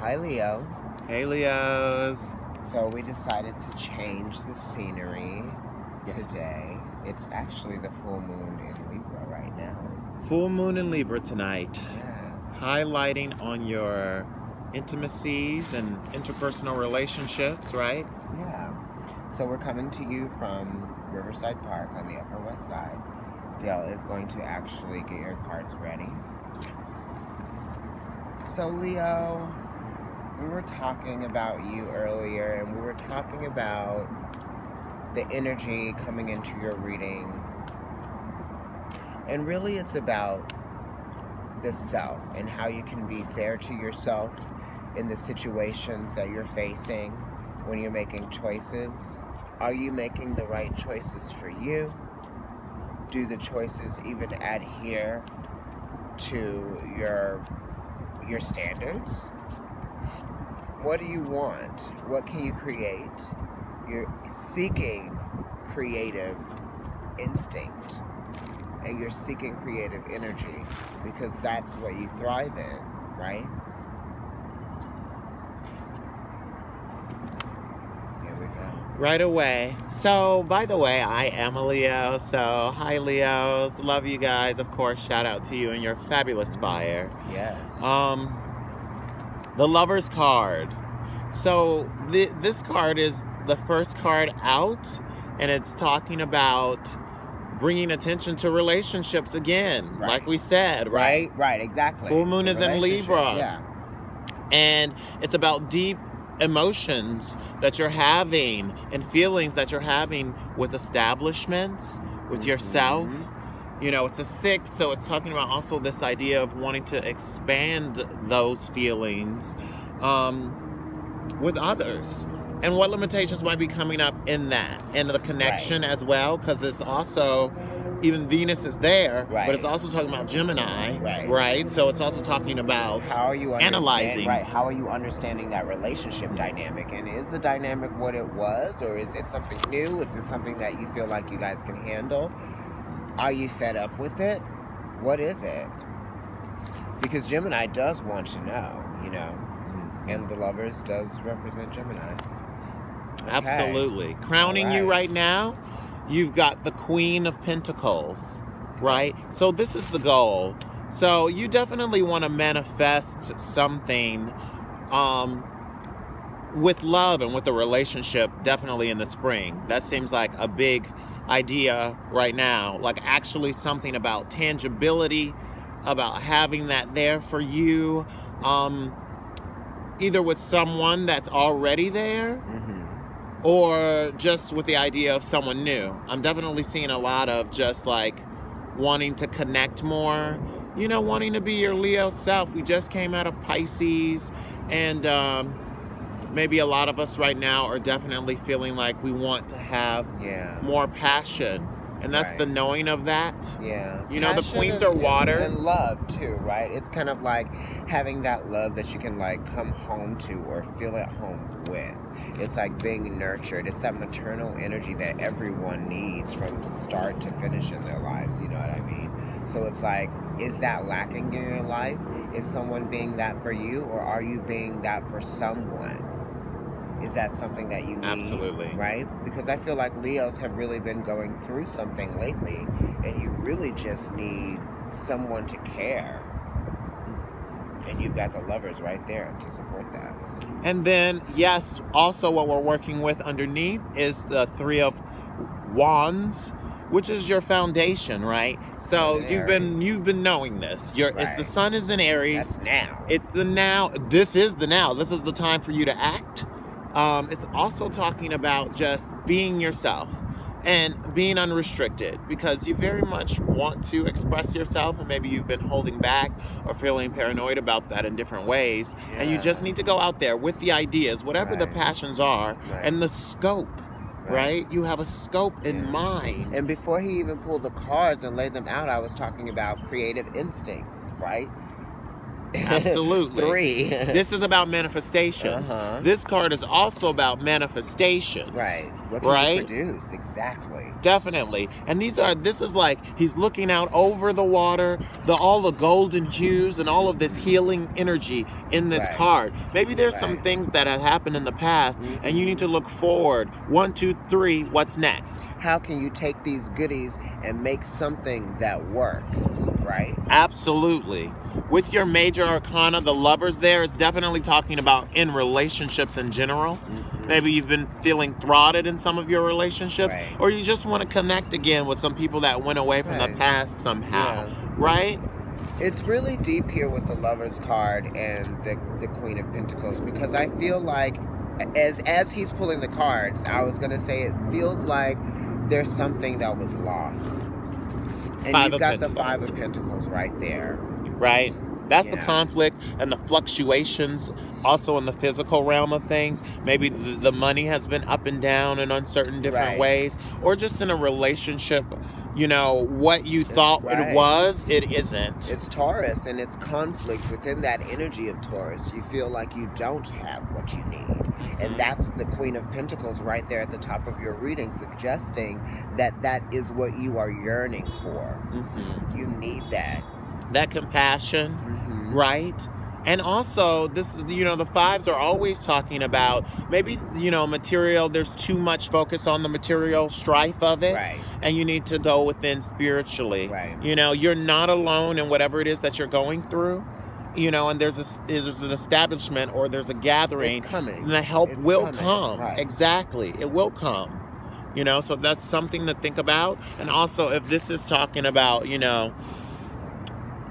Hi, Leo. Hey, Leos. So we decided to change the scenery Yes. today. It's actually the full moon in Libra right now. Full moon in Libra tonight. Yeah. Highlighting on your intimacies and interpersonal relationships, right? Yeah. So we're coming to you from Riverside Park on the Upper West Side. Dale is going to actually get your cards ready. So, Leo, we were talking about you earlier, and we were talking about the energy coming into your reading. And really, it's about the self and how you can be fair to yourself in the situations that you're facing when you're making choices. Are you making the right choices for you? Do the choices even adhere to your standards? What do you want? What can you create? You're seeking creative instinct and you're seeking creative energy because that's what you thrive in, right? Here we go. Right away. So, by the way, I am a Leo. So, hi, Leos. Love you guys. Of course, shout out to you and your fabulous fire. Yes. The Lover's card. So, this card is the first card out, and it's talking about bringing attention to relationships again, Right. like we said, right? Right, exactly. Full moon The is in relationships, Libra. Yeah. And it's about deep emotions that you're having and feelings that you're having with establishments, with yourself. You know, it's a 6, so it's talking about also this idea of wanting to expand those feelings with others. And what limitations might be coming up in that, and the connection as well, because it's also, even Venus is there, Right. but it's also talking about Gemini, Right. So it's also talking about How are you analyzing. Right. How are you understanding that relationship dynamic? And is the dynamic what it was, or is it something new? Is it something that you feel like you guys can handle? Are you fed up with it? What is it? Because Gemini does want to know, you know, and the Lovers does represent Gemini. Absolutely. Crowning you right now, you've got the Queen of Pentacles, right? So this is the goal. So you definitely want to manifest something with love and with the relationship definitely in the spring. That seems like a big idea right now. Like actually something about tangibility, about having that there for you, either with someone that's already there, or just with the idea of someone new. I'm definitely seeing a lot of just like wanting to connect more, you know, wanting to be your Leo self. We just came out of Pisces, and maybe a lot of us right now are definitely feeling like we want to have more passion. And that's the knowing of that. Yeah. You know, the Passion queens are water. And love, too, right? It's kind of like having that love that you can, like, come home to or feel at home with. It's like being nurtured. It's that maternal energy that everyone needs from start to finish in their lives. You know what I mean? So it's like, is that lacking in your life? Is someone being that for you, or are you being that for someone? Is that something that you need? Absolutely. Right? Because I feel like Leos have really been going through something lately, and you really just need someone to care. And you've got the Lovers right there to support that. And then, yes, also what we're working with underneath is the 3 of Wands, which is your foundation, right? So you've been knowing this. It's the Sun is in Aries. That's now. It's the now. This is the now. This is the time for you to act. It's also talking about just being yourself and being unrestricted, because you very much want to express yourself, and maybe you've been holding back or feeling paranoid about that in different ways. And you just need to go out there with the ideas, whatever the passions are, and the scope, right? You have a scope in mind. And before he even pulled the cards and laid them out, I was talking about creative instincts, right? Absolutely. 3. This is about manifestations. Uh-huh. This card is also about manifestations. Right. What can Right? you produce? Exactly. Definitely. And this is like he's looking out over the water, all the golden hues and all of this healing energy in this Right. card. Maybe there's some Right. things that have happened in the past and you need to look forward. 1, 2, 3, what's next? How can you take these goodies and make something that works, right? Absolutely. With your major arcana, the Lovers there is definitely talking about in relationships in general. Maybe you've been feeling thwarted in some of your relationships, Right. or you just want to connect again with some people that went away from the Right. past somehow, Yeah. right? It's really deep here with the Lovers card and the Queen of Pentacles, because I feel like as he's pulling the cards, I was going to say it feels like there's something that was lost. And Five you've of got the Pentacles. 5 of Pentacles right there. Right? That's the Yeah. conflict and the fluctuations also in the physical realm of things. Maybe the money has been up and down in uncertain different Right. ways, or just in a relationship, what you thought it right. was, it isn't. It's Taurus, and it's conflict within that energy of Taurus. You feel like you don't have what you need. And that's the Queen of Pentacles right there at the top of your reading, suggesting that that is what you are yearning for. Mhm. You need that. That compassion, Mhm. right? And also, this is, the fives are always talking about maybe, material, there's too much focus on the material strife of it. Right. And you need to go within spiritually. Right. You're not alone in whatever it is that you're going through. And there's an establishment or there's a gathering. It's coming. And the help It's will coming. come. Right. Exactly. It will come. So that's something to think about. And also, if this is talking about,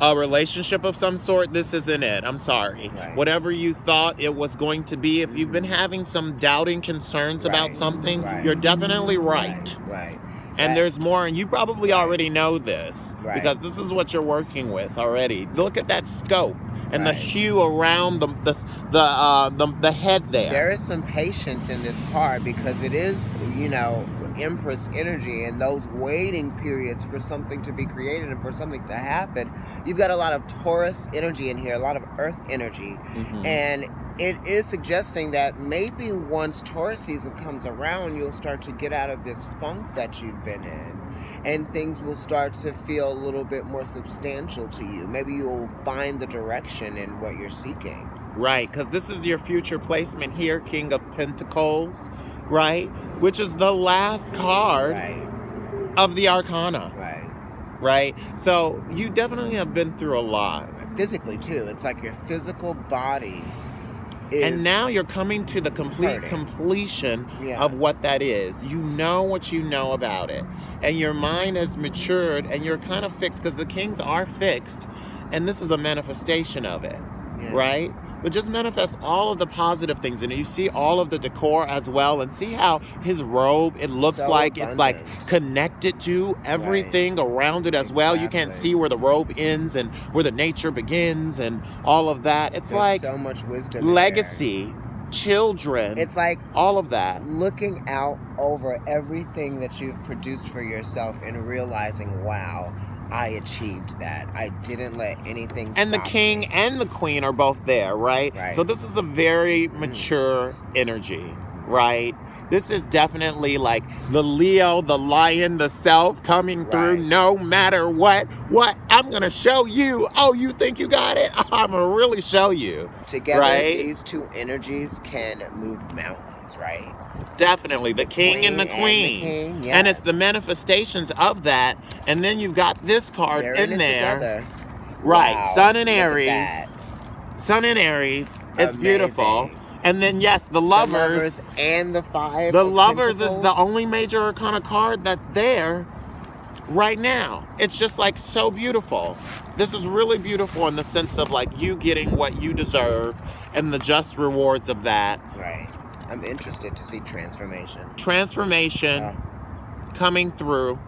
a relationship of some sort, this isn't it. I'm sorry. Right. Whatever you thought it was going to be, if you've been having some doubting concerns about Right. something, Right. you're definitely right. Right. And That- there's more, and you probably already know this Right. because this is what you're working with already. Look at that scope and the Right. hue around the head there. There is some patience in this card because it is, Empress energy, and those waiting periods for something to be created and for something to happen. You've got a lot of Taurus energy in here, a lot of Earth energy. Mhm. And it is suggesting that maybe once Taurus season comes around, you'll start to get out of this funk that you've been in. And things will start to feel a little bit more substantial to you. Maybe you'll find the direction in what you're seeking. Right, because this is your future placement here, King of Pentacles, right? Which is the last card Right, of the Arcana, right. right? So you definitely have been through a lot. Physically, too. It's like your physical body is... And now you're coming to the complete hurting. completion Yeah. of what that is. You know what you know about it. And your mind has matured and you're kind of fixed because the kings are fixed. And this is a manifestation of it, Yeah. right? But just manifest all of the positive things. And you see all of the decor as well. And see how his robe, it looks So like it's like abundant. connected to everything around it as well. You can't Exactly. see where the robe ends and where the nature begins and all of that. It's There's like so much wisdom in there. legacy, children, It's like all of that. looking out over everything that you've produced for yourself and realizing, wow, I achieved that. I didn't let anything And the stop king me. and the queen are both there, right? Right. So this is a very mature energy, right? This is definitely like the Leo, the lion, the self coming through Right. no matter what. What? I'm going to show you. Oh, you think you got it? I'm going to really show you. Together, right? these two energies can move mountains, right? Definitely. The king and the queen. king, And it's yes. the manifestations of that. And then you've got this card They're in it there. together. Right, Wow, Sun and look at Aries. that. Sun and Aries. It's beautiful. Amazing. And then yes, the lovers. and the 5 The of lovers is Pentacles. the only major arcana card that's there right now. It's just like so beautiful. This is really beautiful in the sense of like you getting what you deserve and the just rewards of that. Right. I'm interested to see transformation. Transformation coming through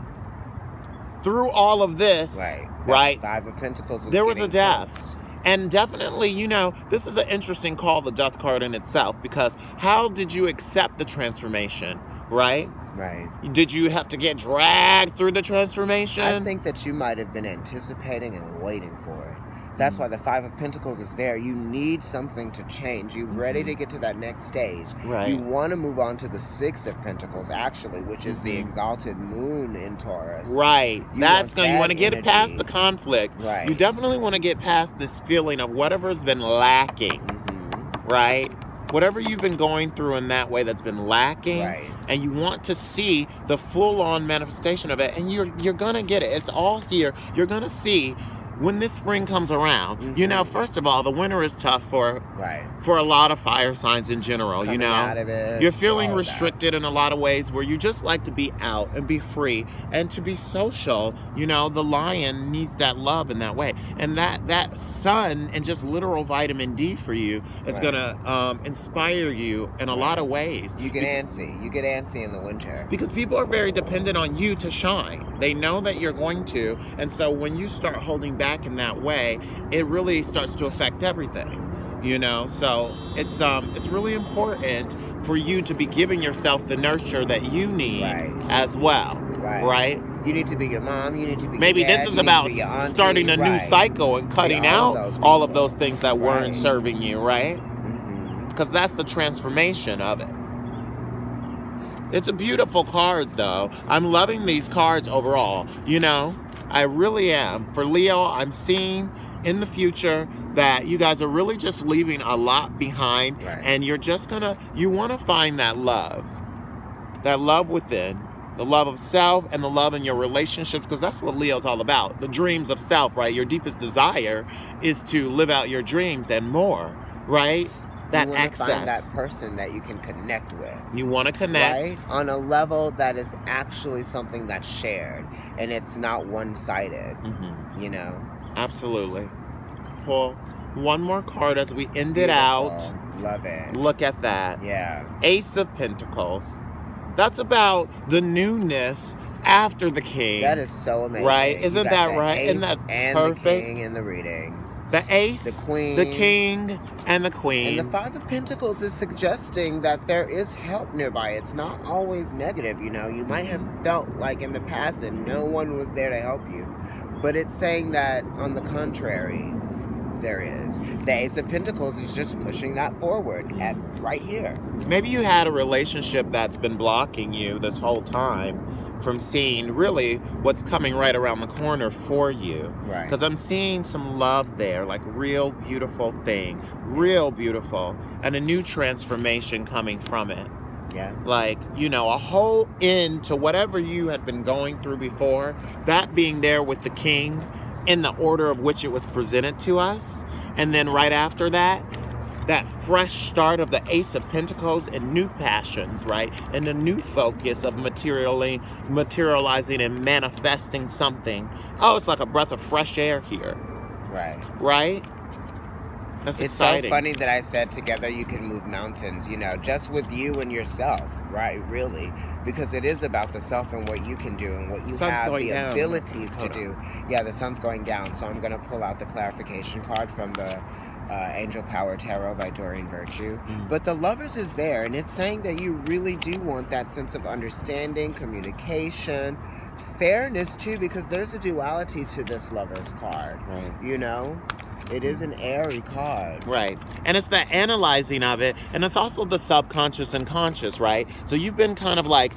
all of this. Right. Right. 5 of Pentacles is There was a getting death. close. And definitely, this is an interesting call, the death card in itself, because how did you accept the transformation, right? Right. Did you have to get dragged through the transformation? I think that you might have been anticipating and waiting for it. That's why the Five of Pentacles is there. You need something to change. You're ready to get to that next stage. Right. You want to move on to the Six of Pentacles, actually, which is the exalted moon in Taurus. Right. You That's want going. You that want to get it past energy. the conflict. Right. You definitely want to get past this feeling of whatever's been lacking. Right. Whatever you've been going through in that way that's been lacking, Right. and you want to see the full-on manifestation of it, and you're gonna get it. It's all here. You're gonna see when this spring comes around. You know, first of all, the winter is tough for a lot of fire signs in general. Coming you know, out of it, you're feeling all of restricted in a lot of ways where you just like to be out and be free and to be social. You know, the lion needs that love in that way, and that sun and just literal vitamin D for you is gonna inspire you in a lot of ways. You get antsy. You get antsy in the winter. Because people are very dependent on you to shine. They know that you're going to, and so when you start holding back in that way, it really starts to affect everything. You know, so it's really important for you to be giving yourself the nurture that you need as well. Right. You need to be your mom. You need to be maybe your dad, this is you need about to be your auntie. starting a new cycle and cutting out all of those things that weren't Right. serving you, right? Because that's the transformation of it. It's a beautiful card, though. I'm loving these cards overall. You know, I really am. For Leo, I'm seeing in the future that you guys are really just leaving a lot behind, and you're just you want to find that love within, the love of self and the love in your relationships, because that's what Leo's all about. The dreams of self, right? Your deepest desire is to live out your dreams and more, right? That you want access. to find that person that you can connect with. You want to connect. Right? On a level that is actually something that's shared, and it's not one-sided, you know? Absolutely. Pull one more card as we end it out. Love it. Look at that. Yeah. Ace of Pentacles. That's about the newness after the king. That is so amazing. Right? Isn't You got that the right? ace Isn't that and perfect? the king in the reading. The ace, the queen, the king, and the queen. And the Five of Pentacles is suggesting that there is help nearby. It's not always negative, you know. You might have felt like in the past that no one was there to help you. But it's saying that, on the contrary, there is. The Ace of Pentacles is just pushing that forward right here. Maybe you had a relationship that's been blocking you this whole time from seeing really what's coming right around the corner for you. Right. Because I'm seeing some love there, like real beautiful thing, real beautiful, and a new transformation coming from it. Yeah. Like, you know, a whole end to whatever you had been going through before, that being there with the king in the order of which it was presented to us. And then right after that, that fresh start of the Ace of Pentacles and new passions, right? And a new focus of materializing and manifesting something. Oh, it's like a breath of fresh air here. Right. Right? That's it's exciting. so funny that I said together you can move mountains, you know, just with you and yourself, right? Really. Because it is about the self and what you can do and what you have the abilities to do. Yeah, the sun's going down. So I'm going to pull out the clarification card from the Angel Power Tarot by Doreen Virtue. But the Lovers is there, and it's saying that you really do want that sense of understanding, communication, fairness too, because there's a duality to this Lovers card. Right. You know? It is an airy card. Right. And it's the analyzing of it, and it's also the subconscious and conscious, right? So you've been kind of like,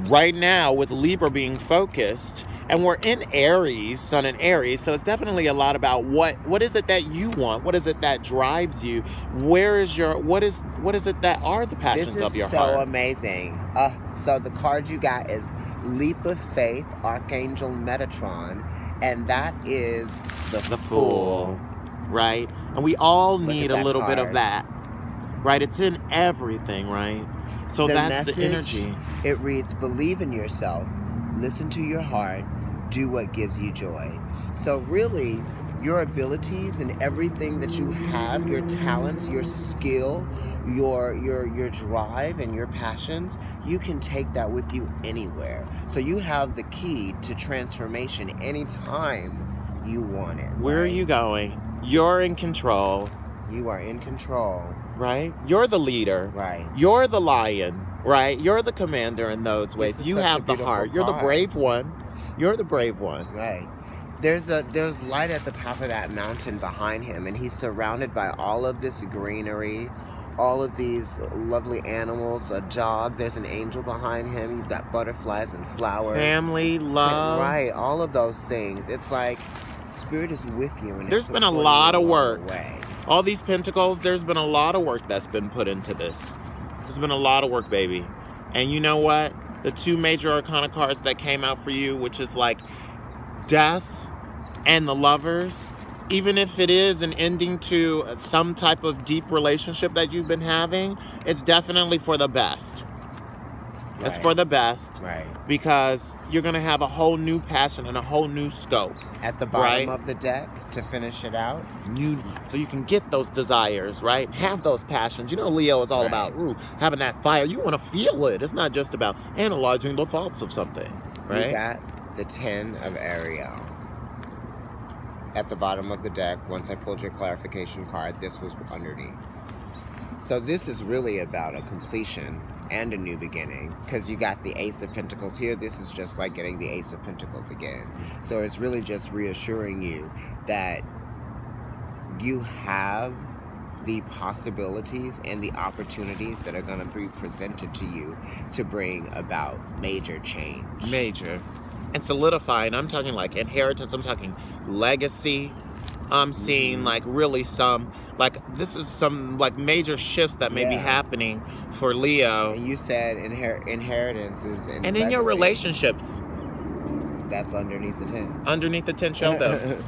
right now with Libra being focused, and we're in Aries, Sun in Aries, so it's definitely a lot about what is it that you want? What is it that drives you? Where is your, what is it that are the passions of your heart? This is so amazing. So the card you got is Leap of Faith, Archangel Metatron, and that is the Fool. Right? And we all Look need at a little that bit of card. that. Right? It's in everything, right? So that's the energy. It reads, believe in yourself, listen to your heart, do what gives you joy. So really, your abilities and everything that you have, your talents, your skill, your drive and your passions, you can take that with you anywhere. So you have the key to transformation anytime you want it. Where are you going? You're in control. You are in control. Right? You're the leader. Right. You're the lion. Right? You're the commander in those ways. This is You such a have the beautiful heart. You're the card. brave one. You're the brave one. Right. there's light at the top of that mountain behind him, and he's surrounded by all of this greenery, all of these lovely animals, a dog, there's an angel behind him, you've got butterflies and flowers. Family, love. Right, all of those things. It's like Spirit is with you. And There's it's been a supporting lot you of along work. the way. All these pentacles, there's been a lot of work that's been put into this. There's been a lot of work, baby. And you know what? The two major arcana cards that came out for you, which is like Death and the Lovers, even if it is an ending to some type of deep relationship that you've been having, it's definitely for the best. It's Right. for the best. Right. Because you're going to have a whole new passion and a whole new scope. At the bottom Right. of the deck, to finish it out, So you can get those desires, right? Have those passions. You know, Leo is all Right. about having that fire. You want to feel it. It's not just about analyzing the thoughts of something, we right? got the 10 of Ariel. At the bottom of the deck, once I pulled your clarification card, this was underneath. So this is really about a completion and a new beginning, because you got the Ace of Pentacles here. This is just like getting the Ace of Pentacles again. So it's really just reassuring you that you have the possibilities and the opportunities that are going to be presented to you to bring about major change. Major. And solidifying. I'm talking like inheritance. I'm talking legacy. I'm seeing like really some, like this is some like major shifts that may be Yeah. happening for Leo. And you said inheritance is And in your legacy. relationships, That's underneath the 10. underneath the 10 shelter.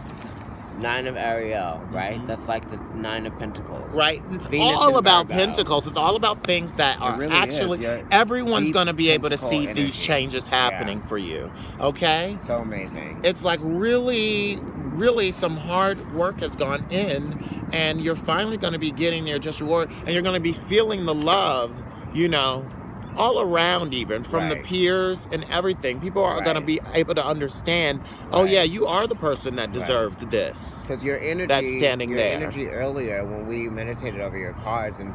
9 of Ariel, right? Mhm. That's like the 9 of Pentacles. Right? It's Venus all in about Virgo. pentacles. It's all about things that It are really actually, is. Your everyone's deep going to be able to pentacle see energy. these changes happening for you. Okay? So amazing. It's like really, really some hard work has gone in, and you're finally going to be getting your just reward, and you're going to be feeling the love, you know, all around, even from the Right. peers and everything. People are going to Right. be able to understand, oh Right. yeah, you are the person that deserved this. Because your energy, That's standing your there. energy earlier when we meditated over your cards and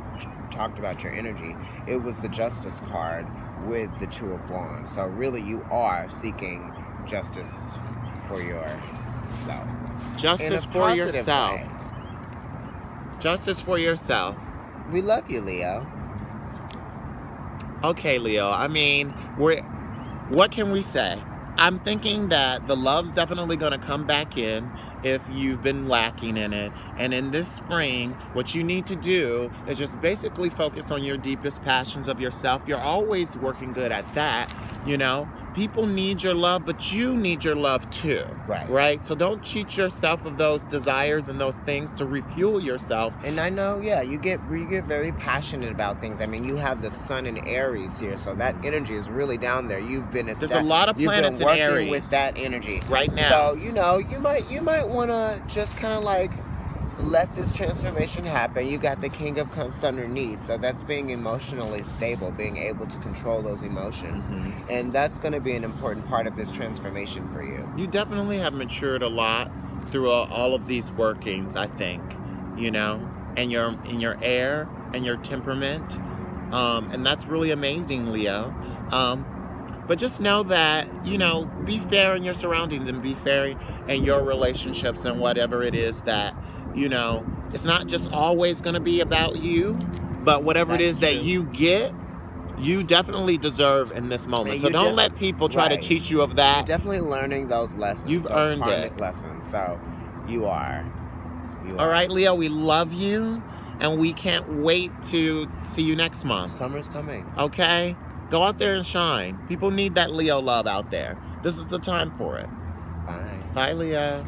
talked about your energy, it was the Justice card with the 2 of Wands. So really, you are seeking justice for yourself. In Justice a for positive yourself. way. Justice for yourself. We love you, Leo. Okay, Leo. I mean, what can we say? I'm thinking that the love's definitely going to come back in if you've been lacking in it. And in this spring, what you need to do is just basically focus on your deepest passions of yourself. You're always working good at that, you know. People need your love, but you need your love too. Right. Right? So don't cheat yourself of those desires and those things to refuel yourself. And I know, yeah, you get very passionate about things. I mean, you have the Sun in Aries here, so that energy is really down there. You've been There's a lot of you've been planets in working Aries with that energy right now. So you know, you might want to just kind of like let this transformation happen. You got the King of Cups underneath, so that's being emotionally stable, being able to control those emotions, and that's going to be an important part of this transformation for you. You definitely have matured a lot through all of these workings, I think, you know, and your air and your temperament, and that's really amazing, Leo. But just know that, you know, be fair in your surroundings and be fair in your relationships and whatever it is that, you know, it's not just always going to be about you, but whatever it That's is that true. you get, you definitely deserve in this moment. And So you don't let people try to right. cheat you of You're that. definitely learning those lessons. You've those earned karmic it. lessons. So you are. All right, Leo, we love you, and we can't wait to see you next month. Summer's coming. Okay? Go out there and shine. People need that Leo love out there. This is the time for it. Bye. Bye, Leo.